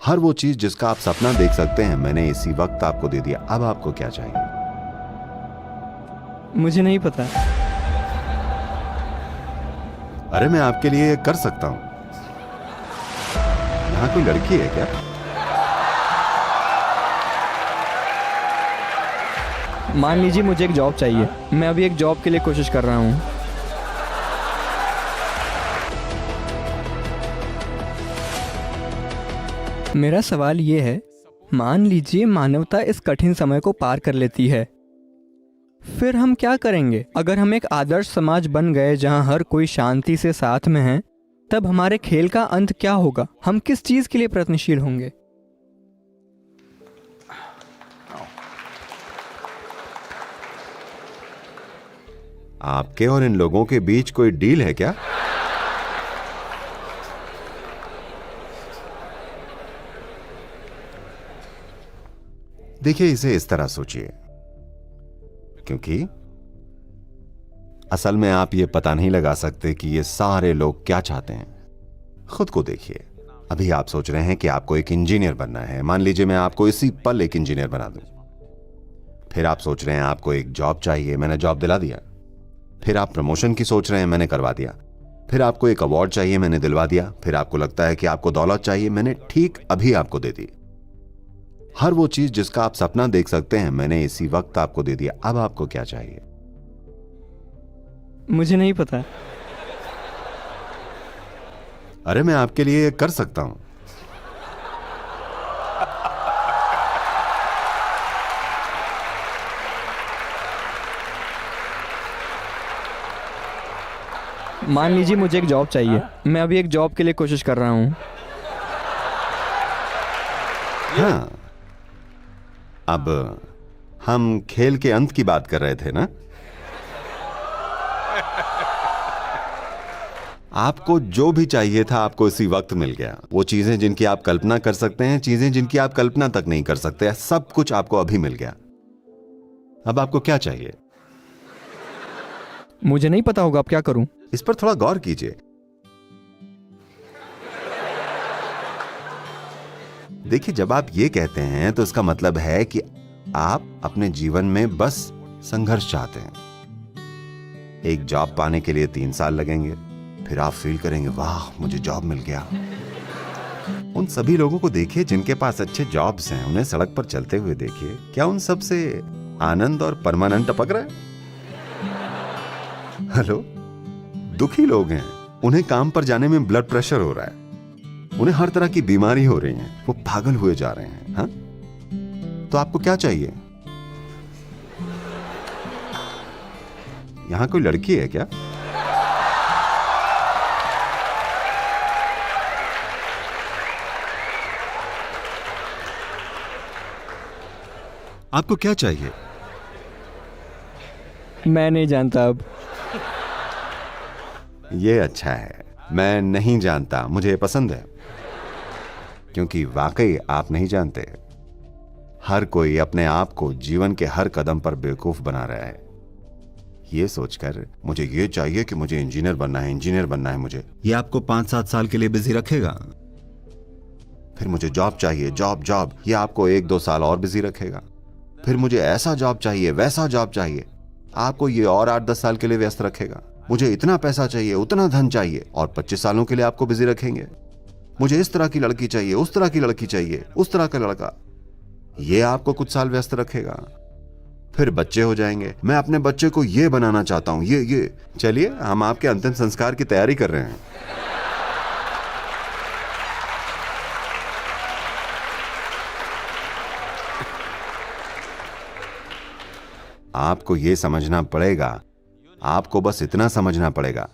हर वो चीज जिसका आप सपना देख सकते हैं मैंने इसी वक्त आपको दे दिया। अब आपको क्या चाहिए? मुझे नहीं पता। अरे मैं आपके लिए ये कर सकता हूं। यहाँ कोई लड़की है क्या? मान लीजिए मुझे एक जॉब चाहिए। मैं अभी एक जॉब के लिए कोशिश कर रहा हूँ। मेरा सवाल ये है, मान लीजिए मानवता इस कठिन समय को पार कर लेती है, फिर हम क्या करेंगे? अगर हम एक आदर्श समाज बन गए जहां हर कोई शांति से साथ में है, तब हमारे खेल का अंत क्या होगा? हम किस चीज के लिए प्रयत्नशील होंगे? आपके और इन लोगों के बीच कोई डील है क्या? देखिए, इसे इस तरह सोचिए, क्योंकि असल में आप ये पता नहीं लगा सकते कि ये सारे लोग क्या चाहते हैं। खुद को देखिए। अभी आप सोच रहे हैं कि आपको एक इंजीनियर बनना है। मान लीजिए मैं आपको इसी पल एक इंजीनियर बना दूं। फिर आप सोच रहे हैं आपको एक जॉब चाहिए, मैंने जॉब दिला दिया। फिर आप प्रमोशन की सोच रहे हैं, मैंने करवा दिया। फिर आपको एक अवार्ड चाहिए, मैंने दिलवा दिया। फिर आपको लगता है कि आपको दौलत चाहिए, मैंने ठीक अभी आपको दे दी। हर वो चीज जिसका आप सपना देख सकते हैं मैंने इसी वक्त आपको दे दिया। अब आपको क्या चाहिए? मुझे नहीं पता। अरे मैं आपके लिए ये कर सकता हूं। मान लीजिए मुझे एक जॉब चाहिए। मैं अभी एक जॉब के लिए कोशिश कर रहा हूँ। हाँ, अब हम खेल के अंत की बात कर रहे थे ना? आपको जो भी चाहिए था आपको इसी वक्त मिल गया। वो चीजें जिनकी आप कल्पना कर सकते हैं, चीजें जिनकी आप कल्पना तक नहीं कर सकते, सब कुछ आपको अभी मिल गया। अब आपको क्या चाहिए? मुझे नहीं पता होगा, अब क्या करूं? इस पर थोड़ा गौर कीजिए। देखिए, जब आप ये कहते हैं तो इसका मतलब है कि आप अपने जीवन में बस संघर्ष चाहते हैं। एक जॉब पाने के लिए 3 साल लगेंगे, फिर आप फील करेंगे वाह मुझे जॉब मिल गया। उन सभी लोगों को देखिए जिनके पास अच्छे जॉब्स हैं, उन्हें सड़क पर चलते हुए देखिए। क्या उन सब से आनंद और परमानंद टपक रहा है? हेलो, दुखी लोग हैं, उन्हें काम पर जाने में ब्लड प्रेशर हो रहा है, उन्हें हर तरह की बीमारी हो रही है, वो पागल हुए जा रहे हैं। हाँ, तो आपको क्या चाहिए? यहां कोई लड़की है क्या? आपको क्या चाहिए? मैं नहीं जानता अब। ये अच्छा है, मैं नहीं जानता, मुझे पसंद है, क्योंकि वाकई आप नहीं जानते। हर कोई अपने आप को जीवन के हर कदम पर बेवकूफ बना रहा है, ये सोचकर मुझे ये चाहिए कि मुझे इंजीनियर बनना है, इंजीनियर बनना है मुझे। ये आपको 5-7 साल के लिए बिजी रखेगा। फिर मुझे जॉब चाहिए, जॉब जॉब, ये आपको 1-2 साल और बिजी रखेगा। फिर मुझे ऐसा जॉब चाहिए, वैसा जॉब चाहिए, आपको ये और 8-10 साल के लिए व्यस्त रखेगा। मुझे इतना पैसा चाहिए, उतना धन चाहिए, और 25 सालों के लिए आपको बिजी रखेंगे। मुझे इस तरह की लड़की चाहिए, उस तरह की लड़की चाहिए, उस तरह का लड़का, ये आपको कुछ साल व्यस्त रखेगा। फिर बच्चे हो जाएंगे, मैं अपने बच्चे को ये बनाना चाहता हूं, ये। चलिए, हम आपके अंतिम संस्कार की तैयारी कर रहे हैं। आपको यह समझना पड़ेगा, आपको बस इतना समझना पड़ेगा,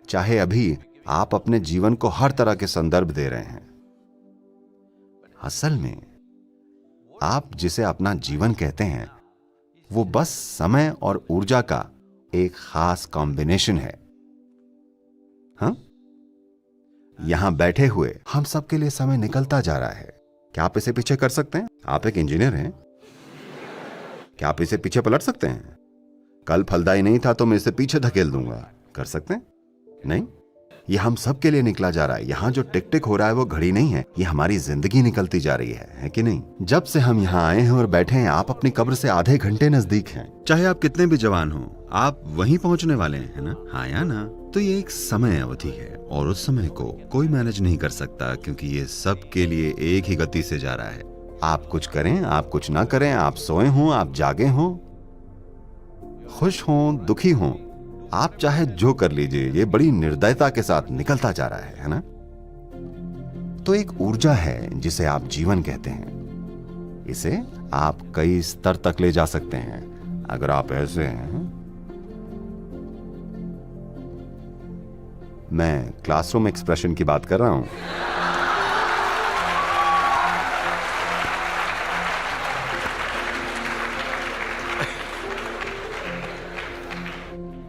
चाहे अभी आप अपने जीवन को हर तरह के संदर्भ दे रहे हैं, असल में आप जिसे अपना जीवन कहते हैं वो बस समय और ऊर्जा का एक खास कॉम्बिनेशन है। हाँ, यहां बैठे हुए हम सबके लिए समय निकलता जा रहा है। क्या आप इसे पीछे कर सकते हैं? आप एक इंजीनियर हैं, क्या आप इसे पीछे पलट सकते हैं? कल फलदायी नहीं था तो मैं इसे पीछे धकेल दूंगा, कर सकते हैं? नहीं, ये हम सब के लिए निकला जा रहा है। यहाँ जो टिक टिक हो रहा है वो घड़ी नहीं है, ये हमारी जिंदगी निकलती जा रही है कि नहीं? जब से हम यहाँ आए हैं और बैठे हैं, आप अपनी कब्र से आधे घंटे नजदीक हैं। चाहे आप कितने भी जवान हो, आप वहीं पहुंचने वाले हैं, है ना? हाँ या ना? तो ये एक समय अवधि है और उस समय को कोई मैनेज नहीं कर सकता, क्योंकि ये सब के लिए एक ही गति से जा रहा है। आप कुछ करें, आप कुछ ना करें, आप सोए हों, आप जागे हों, खुश हों, दुखी हों, आप चाहे जो कर लीजिए, ये बड़ी निर्दयता के साथ निकलता जा रहा है ना? तो एक ऊर्जा है जिसे आप जीवन कहते हैं। इसे आप कई स्तर तक ले जा सकते हैं। अगर आप ऐसे हैं, मैं क्लासरूम एक्सप्रेशन की बात कर रहा हूं।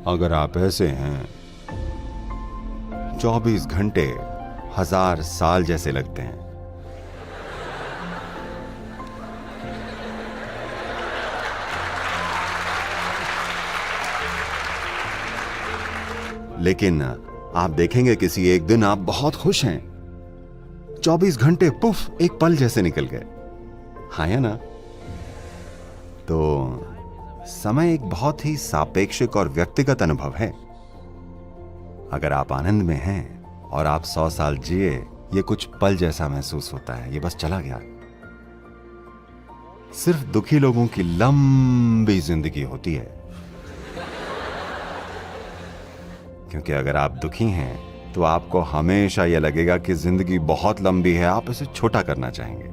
अगर आप ऐसे हैं, 24 घंटे 1000 साल जैसे लगते हैं। लेकिन आप देखेंगे किसी एक दिन आप बहुत खुश हैं, 24 घंटे पुफ एक पल जैसे निकल गए। हाँ या ना? तो समय एक बहुत ही सापेक्षिक और व्यक्तिगत अनुभव है। अगर आप आनंद में हैं और आप 100 साल जिए, ये कुछ पल जैसा महसूस होता है, ये बस चला गया। सिर्फ दुखी लोगों की लंबी जिंदगी होती है, क्योंकि अगर आप दुखी हैं तो आपको हमेशा यह लगेगा कि जिंदगी बहुत लंबी है, आप इसे छोटा करना चाहेंगे।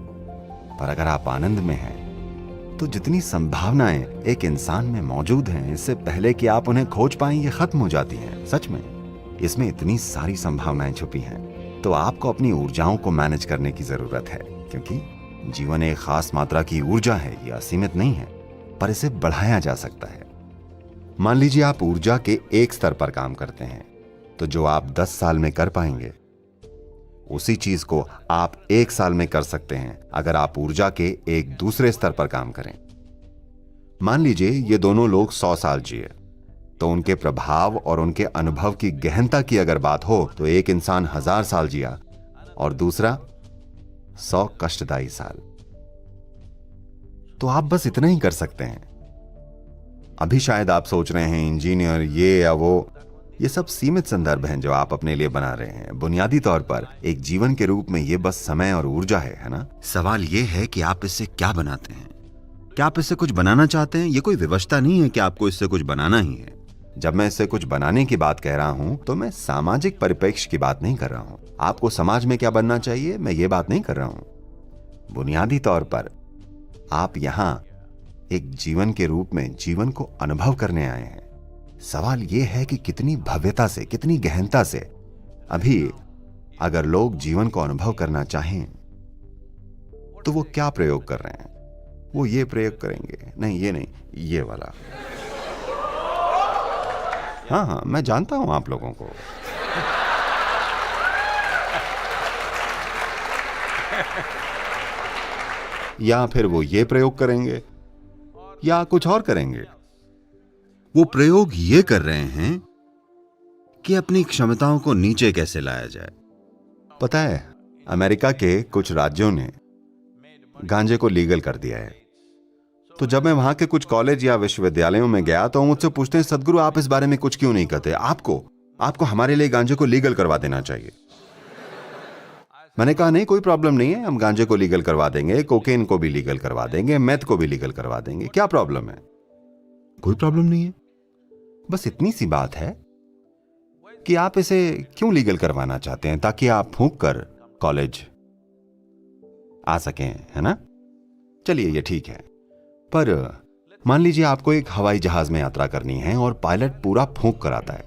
पर अगर आप आनंद में हैं तो जितनी संभावनाएं एक इंसान में मौजूद हैं, इससे पहले कि आप उन्हें खोज पाएं, ये खत्म हो जाती हैं। सच में इसमें इतनी सारी संभावनाएं छुपी हैं। तो आपको अपनी ऊर्जाओं को मैनेज करने की जरूरत है, क्योंकि जीवन एक खास मात्रा की ऊर्जा है, यह असीमित नहीं है, पर इसे बढ़ाया जा सकता है। मान लीजिए आप ऊर्जा के एक स्तर पर काम करते हैं, तो जो आप 10 साल में कर पाएंगे, उसी चीज को आप 1 साल में कर सकते हैं अगर आप ऊर्जा के एक दूसरे स्तर पर काम करें। मान लीजिए ये दोनों लोग 100 साल जिए, तो उनके प्रभाव और उनके अनुभव की गहनता की अगर बात हो, तो एक इंसान 1000 साल जिया और दूसरा 100 कष्टदायी साल। तो आप बस इतना ही कर सकते हैं। अभी शायद आप सोच रहे हैं इंजीनियर ये या वो, ये सब सीमित संदर्भ हैं जो आप अपने लिए बना रहे हैं। बुनियादी तौर पर एक जीवन के रूप में ये बस समय और ऊर्जा है ना? सवाल ये है कि आप इससे क्या बनाते हैं। क्या आप इससे कुछ बनाना चाहते हैं? ये कोई विवशता नहीं है कि आपको इससे कुछ बनाना ही है। जब मैं इससे कुछ बनाने की बात कह रहा हूं, तो मैं सामाजिक परिप्रेक्ष्य की बात नहीं कर रहा हूं। आपको समाज में क्या बनना चाहिए, मैं ये बात नहीं कर रहा हूं। बुनियादी तौर पर आप यहां एक जीवन के रूप में जीवन को अनुभव करने आए हैं। सवाल यह है कि कितनी भव्यता से, कितनी गहनता से। अभी अगर लोग जीवन को अनुभव करना चाहें तो वो क्या प्रयोग कर रहे हैं? वो ये प्रयोग करेंगे, नहीं ये नहीं, ये वाला। हाँ, मैं जानता हूं आप लोगों को। या फिर वो ये प्रयोग करेंगे या कुछ और करेंगे। वो प्रयोग ये कर रहे हैं कि अपनी क्षमताओं को नीचे कैसे लाया जाए। पता है, अमेरिका के कुछ राज्यों ने गांजे को लीगल कर दिया है। तो जब मैं वहां के कुछ कॉलेज या विश्वविद्यालयों में गया तो मुझसे पूछते हैं, सदगुरु आप इस बारे में कुछ क्यों नहीं कहते? आपको हमारे लिए गांजे को लीगल करवा देना चाहिए। मैंने कहा नहीं, कोई प्रॉब्लम नहीं है, हम गांजे को लीगल करवा देंगे, कोकेन को भी लीगल करवा देंगे, मेथ को भी लीगल करवा देंगे। क्या प्रॉब्लम है? कोई प्रॉब्लम नहीं है। बस इतनी सी बात है कि आप इसे क्यों लीगल करवाना चाहते हैं, ताकि आप फूंक कर कॉलेज आ सकें, है ना? चलिए ये ठीक है। पर मान लीजिए आपको एक हवाई जहाज में यात्रा करनी है और पायलट पूरा फूंक कर आता है,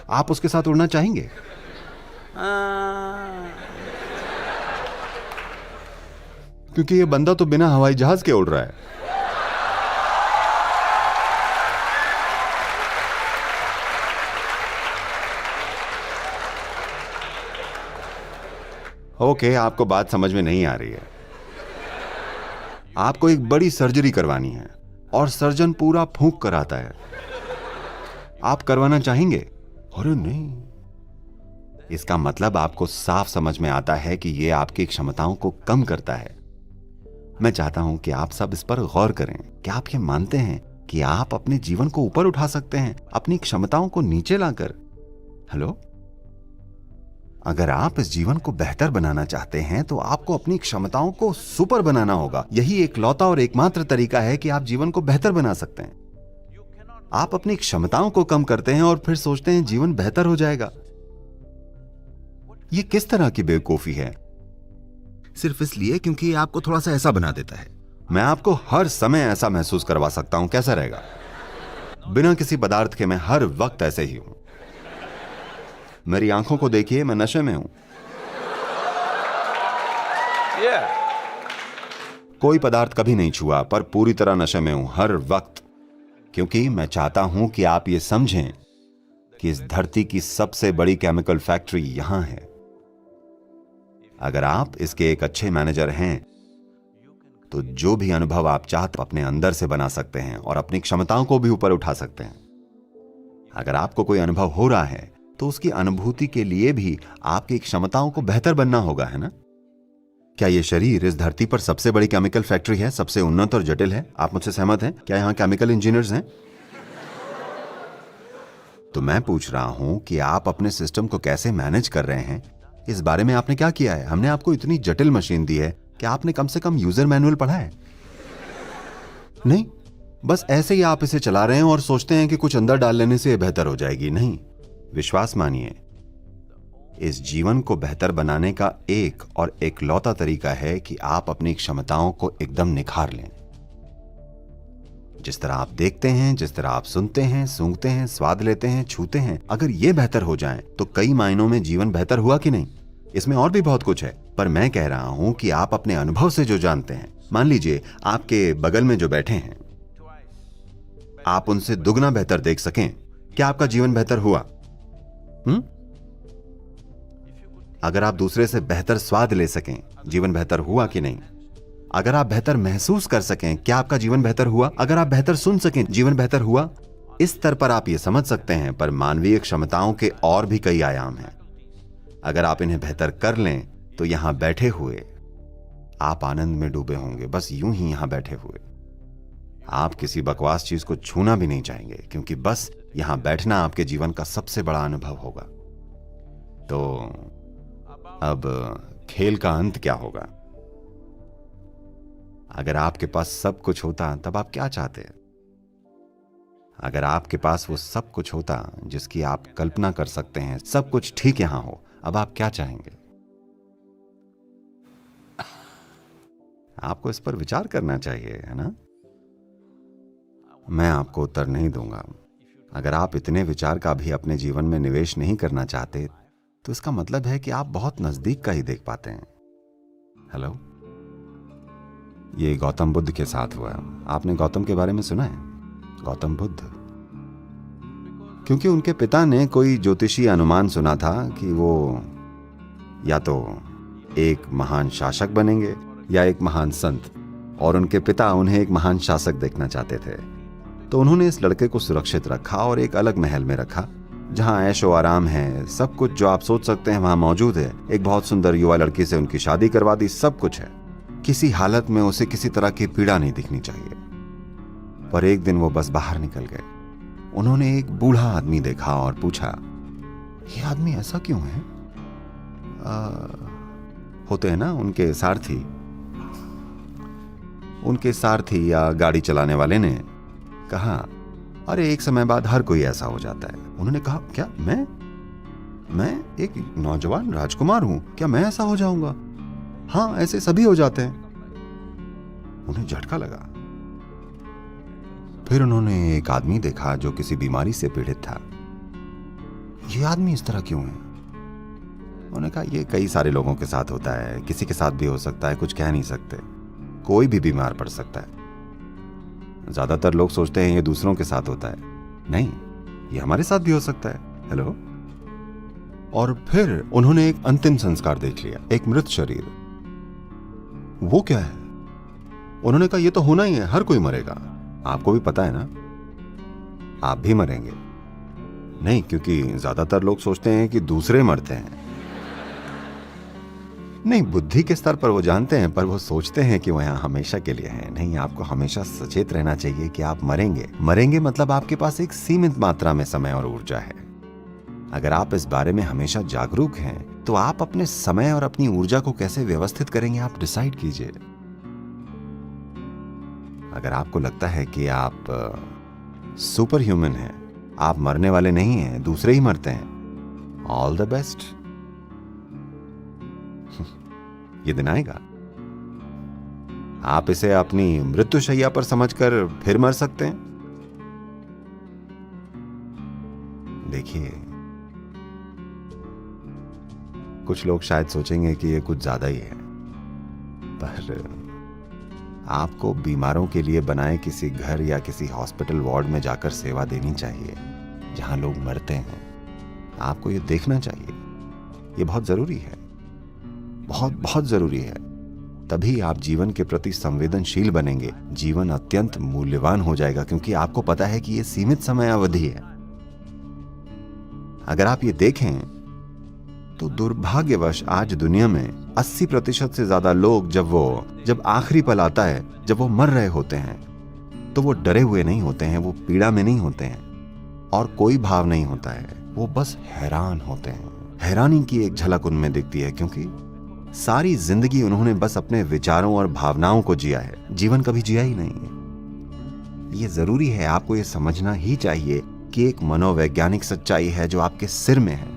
आप उसके साथ उड़ना चाहेंगे? क्योंकि ये बंदा तो बिना हवाई जहाज के उड़ रहा है। ओके, आपको बात समझ में नहीं आ रही है। आपको एक बड़ी सर्जरी करवानी है और सर्जन पूरा फूंक कर आता है, आप करवाना चाहेंगे? अरे नहीं, इसका मतलब आपको साफ समझ में आता है कि यह आपकी क्षमताओं को कम करता है। मैं चाहता हूं कि आप सब इस पर गौर करें। क्या आप ये मानते हैं कि आप अपने जीवन को ऊपर उठा सकते हैं अपनी क्षमताओं को नीचे लाकर? हेलो, अगर आप इस जीवन को बेहतर बनाना चाहते हैं तो आपको अपनी क्षमताओं को सुपर बनाना होगा। यही एकलौता और एकमात्र तरीका है कि आप जीवन को बेहतर बना सकते हैं। आप अपनी क्षमताओं को कम करते हैं और फिर सोचते हैं जीवन बेहतर हो जाएगा। यह किस तरह की बेवकूफी है? सिर्फ इसलिए क्योंकि ये आपको थोड़ा सा ऐसा बना देता है। मैं आपको हर समय ऐसा महसूस करवा सकता हूं। कैसा रहेगा? बिना किसी पदार्थ के मैं हर वक्त ऐसे ही हूं। मेरी आंखों को देखिए, मैं नशे में हूं। कोई पदार्थ कभी नहीं छुआ, पर पूरी तरह नशे में हूं हर वक्त, क्योंकि मैं चाहता हूं कि आप ये समझें कि इस धरती की सबसे बड़ी केमिकल फैक्ट्री यहां है। अगर आप इसके एक अच्छे मैनेजर हैं तो जो भी अनुभव आप चाहते अपने अंदर से बना सकते हैं और अपनी क्षमताओं को भी ऊपर उठा सकते हैं। अगर आपको कोई अनुभव हो रहा है तो उसकी अनुभूति के लिए भी आपकी क्षमताओं को बेहतर बनना होगा, है ना? क्या यह शरीर इस धरती पर सबसे बड़ी केमिकल फैक्ट्री है, सबसे उन्नत और जटिल है? आप मुझसे सहमत हैं? क्या यहां केमिकल इंजीनियर्स हैं? तो मैं पूछ रहा हूं कि आप अपने सिस्टम को कैसे मैनेज कर रहे हैं, इस बारे में आपने क्या किया है? हमने आपको इतनी जटिल मशीन दी है कि आपने कम से कम यूजर मैनुअल पढ़ा है? नहीं, बस ऐसे ही आप इसे चला रहे हैं और सोचते हैं कि कुछ अंदर डाल लेने से यह बेहतर हो जाएगी। नहीं, विश्वास मानिए, इस जीवन को बेहतर बनाने का एक और एकलौता तरीका है कि आप अपनी क्षमताओं को एकदम निखार लें। जिस तरह आप देखते हैं, जिस तरह आप सुनते हैं, सूंघते हैं, स्वाद लेते हैं, छूते हैं, अगर ये बेहतर हो जाए तो कई मायनों में जीवन बेहतर हुआ कि नहीं? इसमें और भी बहुत कुछ है, पर मैं कह रहा हूं कि आप अपने अनुभव से जो जानते हैं, मान लीजिए आपके बगल में जो बैठे हैं, आप उनसे दुगना बेहतर देख सकें, क्या आपका जीवन बेहतर हुआ? अगर आप दूसरे से बेहतर स्वाद ले सकें, जीवन बेहतर हुआ कि नहीं? अगर आप बेहतर महसूस कर सकें, क्या आपका जीवन बेहतर हुआ? अगर आप बेहतर सुन सकें, जीवन बेहतर हुआ? इस स्तर पर आप ये समझ सकते हैं, पर मानवीय क्षमताओं के और भी कई आयाम हैं। अगर आप इन्हें बेहतर कर लें तो यहां बैठे हुए आप आनंद में डूबे होंगे, बस यूं ही यहां बैठे हुए। आप किसी बकवास चीज को छूना भी नहीं चाहेंगे, क्योंकि बस यहां बैठना आपके जीवन का सबसे बड़ा अनुभव होगा। तो अब खेल का अंत क्या होगा? अगर आपके पास सब कुछ होता तब आप क्या चाहते? अगर आपके पास वो सब कुछ होता जिसकी आप कल्पना कर सकते हैं, सब कुछ ठीक यहां हो, अब आप क्या चाहेंगे? आपको इस पर विचार करना चाहिए, है ना? मैं आपको उत्तर नहीं दूंगा। अगर आप इतने विचार का भी अपने जीवन में निवेश नहीं करना चाहते तो इसका मतलब है कि आप बहुत नजदीक का ही देख पाते हैं। हेलो, ये गौतम बुद्ध के साथ हुआ। आपने गौतम के बारे में सुना है? गौतम बुद्ध, क्योंकि उनके पिता ने कोई ज्योतिषी अनुमान सुना था कि वो या तो एक महान शासक बनेंगे या एक महान संत, और उनके पिता उन्हें एक महान शासक देखना चाहते थे। तो उन्होंने इस लड़के को सुरक्षित रखा और एक अलग महल में रखा जहां ऐशो आराम है, सब कुछ जो आप सोच सकते हैं वहां मौजूद है। एक बहुत सुंदर युवा लड़की से उनकी शादी करवा दी, सब कुछ है। किसी हालत में उसे किसी तरह की पीड़ा नहीं दिखनी चाहिए। पर एक दिन वो बस बाहर निकल गए। उन्होंने एक बूढ़ा आदमी देखा और पूछा, ये आदमी ऐसा क्यों है? होते हैं ना उनके सारथी या गाड़ी चलाने वाले ने कहा, अरे एक समय बाद हर कोई ऐसा हो जाता है। उन्होंने कहा, क्या मैं एक नौजवान राजकुमार हूं, क्या मैं ऐसा हो जाऊंगा? हाँ, ऐसे सभी हो जाते हैं। उन्हें झटका लगा। फिर उन्होंने एक आदमी देखा जो किसी बीमारी से पीड़ित था। ये आदमी इस तरह क्यों है? उन्होंने कहा, ये कई सारे लोगों के साथ होता है, किसी के साथ भी हो सकता है, कुछ कह नहीं सकते। कोई भी बीमार पड़ सकता है। ज्यादातर लोग सोचते हैं ये दूसरों के साथ होता है, नहीं, ये हमारे साथ भी हो सकता है। हेलो। और फिर उन्होंने एक अंतिम संस्कार देख लिया, एक मृत शरीर। वो क्या है? उन्होंने कहा, ये तो होना ही है, हर कोई मरेगा। आपको भी पता है ना, आप भी मरेंगे। नहीं, क्योंकि ज्यादातर लोग सोचते हैं कि दूसरे मरते हैं, नहीं, बुद्धि के स्तर पर वो जानते हैं, पर वो सोचते हैं कि वो यहाँ हमेशा के लिए है। नहीं, आपको हमेशा सचेत रहना चाहिए कि आप मरेंगे। मरेंगे मतलब आपके पास एक सीमित मात्रा में समय और ऊर्जा है। अगर आप इस बारे में हमेशा जागरूक हैं, तो आप अपने समय और अपनी ऊर्जा को कैसे व्यवस्थित करेंगे, आप डिसाइड कीजिए। अगर आपको लगता है कि आप सुपर ह्यूमन हैं, आप मरने वाले नहीं हैं, दूसरे ही मरते हैं, ऑल द बेस्ट। ये दिन आएगा, आप इसे अपनी मृत्युशैया पर समझकर फिर मर सकते हैं। देखिए, कुछ लोग शायद सोचेंगे कि ये कुछ ज्यादा ही है, पर आपको बीमारों के लिए बनाए किसी घर या किसी हॉस्पिटल वार्ड में जाकर सेवा देनी चाहिए जहां लोग मरते हैं। आपको ये देखना चाहिए, ये बहुत जरूरी है, बहुत बहुत जरूरी है। तभी आप जीवन के प्रति संवेदनशील बनेंगे, जीवन अत्यंत मूल्यवान हो जाएगा, क्योंकि आपको पता है कि ये सीमित समय अवधि है। अगर आप ये देखें तो दुर्भाग्यवश आज दुनिया में 80% से ज्यादा लोग जब आखिरी पल आता है, जब वो मर रहे होते हैं, तो वो डरे हुए नहीं होते हैं, वो पीड़ा में नहीं होते हैं और कोई भाव नहीं होता है, वो बस हैरान होते हैं। हैरानी की एक झलक उनमें दिखती है, क्योंकि सारी जिंदगी उन्होंने बस अपने विचारों और भावनाओं को जिया है, जीवन कभी जिया ही नहीं है। ये जरूरी है, आपको ये समझना ही चाहिए कि एक मनोवैज्ञानिक सच्चाई है जो आपके सिर में है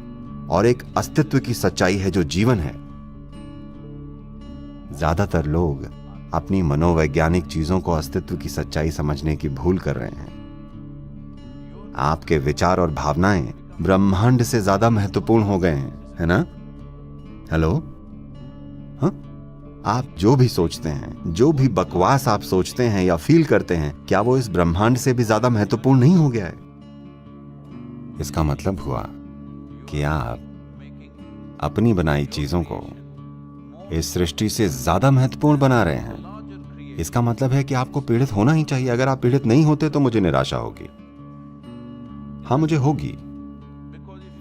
और एक अस्तित्व की सच्चाई है जो जीवन है। ज्यादातर लोग अपनी मनोवैज्ञानिक चीजों को अस्तित्व की सच्चाई समझने की भूल कर रहे हैं। आपके विचार और भावनाएं ब्रह्मांड से ज्यादा महत्वपूर्ण हो गए हैं, है ना? हेलो? हाँ? आप जो भी सोचते हैं, जो भी बकवास आप सोचते हैं या फील करते हैं, क्या वो इस ब्रह्मांड से भी ज्यादा महत्वपूर्ण नहीं हो गया है? इसका मतलब हुआ कि आप अपनी बनाई चीजों को इस सृष्टि से ज्यादा महत्वपूर्ण बना रहे हैं। इसका मतलब है कि आपको पीड़ित होना ही चाहिए। अगर आप पीड़ित नहीं होते तो मुझे निराशा होगी। हाँ, मुझे होगी,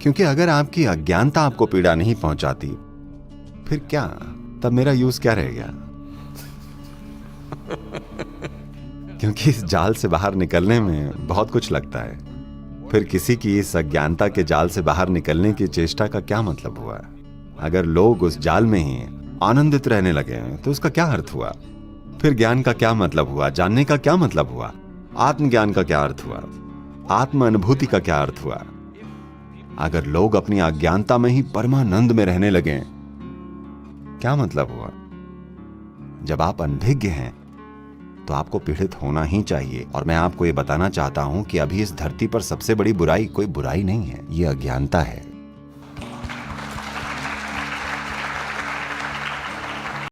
क्योंकि अगर आपकी अज्ञानता आपको पीड़ा नहीं पहुंचाती, फिर क्या, तब मेरा यूज क्या रह गया? क्योंकि इस जाल से बाहर निकलने में बहुत कुछ लगता है। फिर किसी की इस अज्ञानता के जाल से बाहर निकलने की चेष्टा का क्या मतलब हुआ? अगर लोग उस जाल में ही आनंदित रहने लगे तो उसका क्या अर्थ हुआ? फिर ज्ञान का क्या मतलब हुआ? जानने का क्या मतलब हुआ? आत्मज्ञान का क्या अर्थ हुआ? आत्म अनुभूति का क्या अर्थ हुआ? अगर लोग अपनी अज्ञानता में ही परमानंद में रहने लगे, क्या मतलब हुआ? जब आप अनभिज्ञ हैं तो आपको पीड़ित होना ही चाहिए। और मैं आपको ये बताना चाहता हूं कि अभी इस धरती पर सबसे बड़ी बुराई कोई बुराई नहीं है, ये अज्ञानता है।